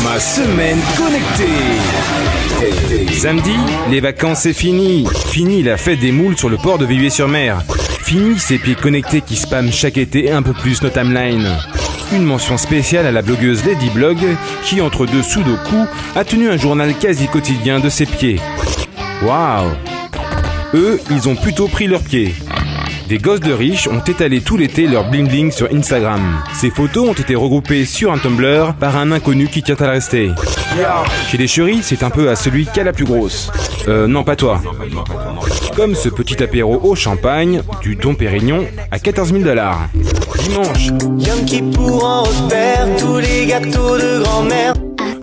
Ma semaine connectée. Samedi, les vacances c'est fini. Fini la fête des moules sur le port de Viviers-sur-Mer. Fini ces pieds connectés qui spamment chaque été un peu plus nos timelines. Une mention spéciale à la blogueuse Ladyblog qui, entre deux sudoku, a tenu un journal quasi quotidien de ses pieds. Waouh! Eux, ils ont plutôt pris leurs pieds. Des gosses de riches ont étalé tout l'été leur bling bling sur Instagram. Ces photos ont été regroupées sur un Tumblr par un inconnu qui tient à le rester. Chez les chéris, c'est un peu à celui qui a la plus grosse. Non, pas toi. Comme ce petit apéro au champagne du Dom Pérignon à 14 000 $. Dimanche. Yom Kippour en repère, tous les gâteaux de grand-mère.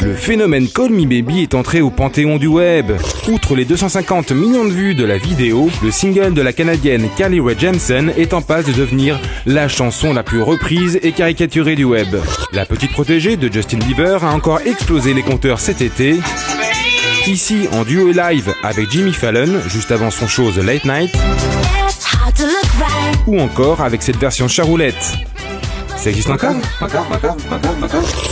Le phénomène Call Me Baby est entré au panthéon du web. Outre les 250 millions de vues de la vidéo, le single de la Canadienne Carly Rae Jepsen est en passe de devenir la chanson la plus reprise et caricaturée du web. La petite protégée de Justin Bieber a encore explosé les compteurs cet été. Ici en duo et live avec Jimmy Fallon, juste avant son show The Late Night. Ou encore avec cette version charoulette. Ça existe encore ?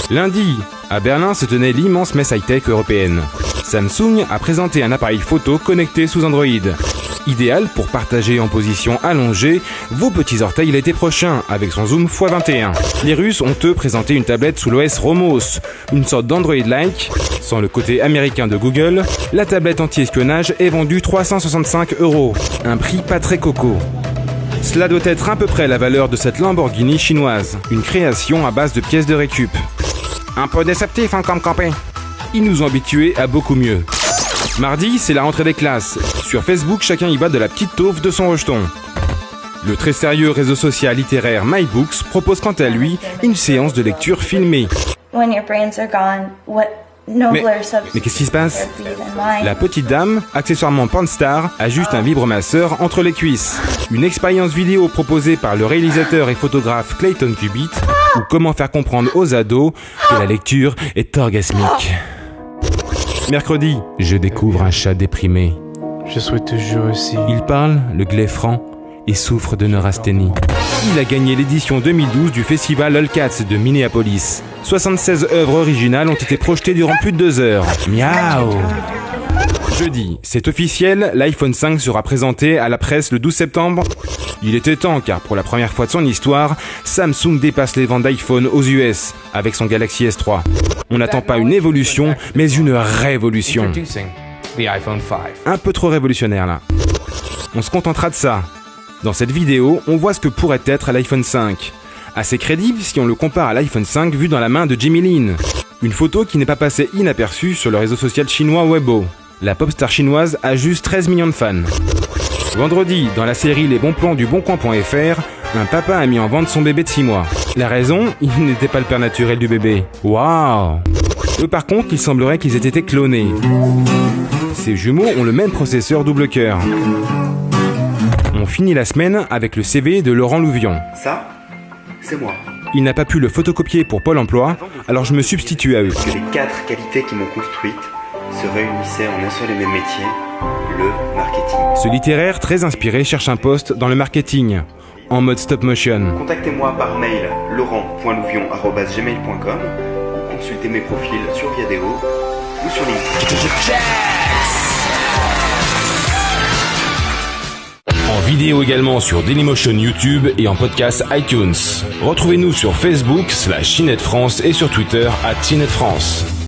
Lundi, à Berlin se tenait l'immense messe high-tech européenne. Samsung a présenté un appareil photo connecté sous Android. Idéal pour partager en position allongée vos petits orteils l'été prochain avec son zoom x21. Les Russes ont eux présenté une tablette sous l'OS Romos, une sorte d'Android-like. Sans le côté américain de Google, la tablette anti-espionnage est vendue 365 €. Un prix pas très coco. Cela doit être à peu près la valeur de cette Lamborghini chinoise, une création à base de pièces de récup. Un peu déceptif hein, comme campé. Ils nous ont habitués à beaucoup mieux. Mardi, c'est la rentrée des classes. Sur Facebook, chacun y va de la petite taupe de son rejeton. Le très sérieux réseau social littéraire MyBooks propose quant à lui une séance de lecture filmée. Mais qu'est-ce qui se passe ? La petite dame, accessoirement pornstar, ajuste un vibromasseur entre les cuisses. Une expérience vidéo proposée par le réalisateur et photographe Clayton Cubitt, ou comment faire comprendre aux ados que la lecture est orgasmique. Mercredi, je découvre un chat déprimé. Je souhaite toujours aussi. Il parle le gléphran et souffre de neurasthénie. Il a gagné l'édition 2012 du festival Lolcats de Minneapolis. 76 œuvres originales ont été projetées durant plus de 2 heures. Miaou! Jeudi, c'est officiel, l'iPhone 5 sera présenté à la presse le 12 septembre. Il était temps car pour la première fois de son histoire, Samsung dépasse les ventes d'iPhone aux US avec son Galaxy S3. On n'attend pas une évolution, mais une révolution. Un peu trop révolutionnaire là. On se contentera de ça. Dans cette vidéo, on voit ce que pourrait être l'iPhone 5. Assez crédible si on le compare à l'iPhone 5 vu dans la main de Jimmy Lin. Une photo qui n'est pas passée inaperçue sur le réseau social chinois Weibo. La pop star chinoise a juste 13 millions de fans. Vendredi, dans la série Les bons plans du boncoin.fr, un papa a mis en vente son bébé de 6 mois. La raison, il n'était pas le père naturel du bébé. Waouh! Eux par contre, il semblerait qu'ils aient été clonés. Ces jumeaux ont le même processeur double cœur. On finit la semaine avec le CV de Laurent Louvion. Ça, c'est moi. Il n'a pas pu le photocopier pour Pôle emploi, alors je me substitue à eux. Que les 4 qualités qui m'ont construite se réunissaient en un seul et même métier, le marketing. Ce littéraire très inspiré cherche un poste dans le marketing, en mode stop motion. Contactez-moi par mail laurent.louvion@gmail.com ou consultez mes profils sur Viadeo ou sur LinkedIn. En vidéo également sur Dailymotion YouTube et en podcast iTunes. Retrouvez-nous sur Facebook /CNET France et sur Twitter @CNET France.